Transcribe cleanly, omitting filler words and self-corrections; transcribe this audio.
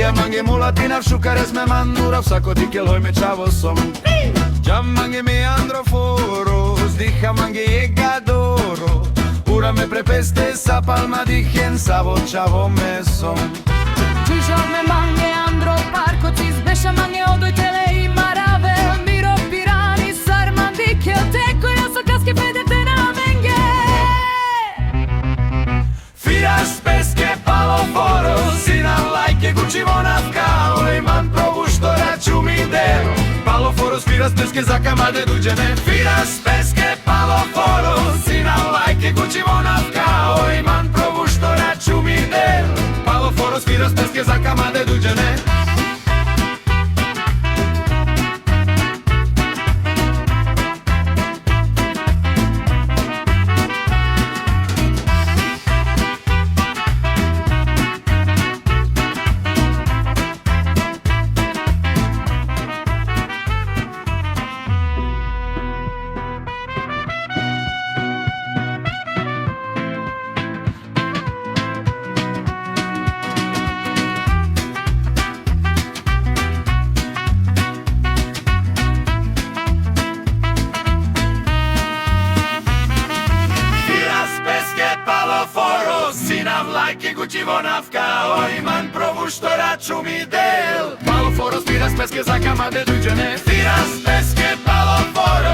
Via mange mulatina všukares me mandura, vsako dike loj me čavo som. Giam mange me androforo, zdiha mange egadoro. Ura me prepeste sa palma dihen, savo čavo me som. Čižal me mange andro parko, cis beša mange odoj tele i marave. Miro pirani sarman dikel, teko ja so kaske pedete na menge. Firas peske paloforo, sina lajke gučivo navkao. Man probu što raču mi delo, paloforos firas peske za kamade duđene. Firas peske paloforo, sina lajke gučivo navkao. Man probu što raču mi delo, paloforos firas peske za kamade duđene. Sinam lajke gučivo navkao, man probu što raču mi del. Paloforos firas peske za kamade duđene. Firas peske paloforos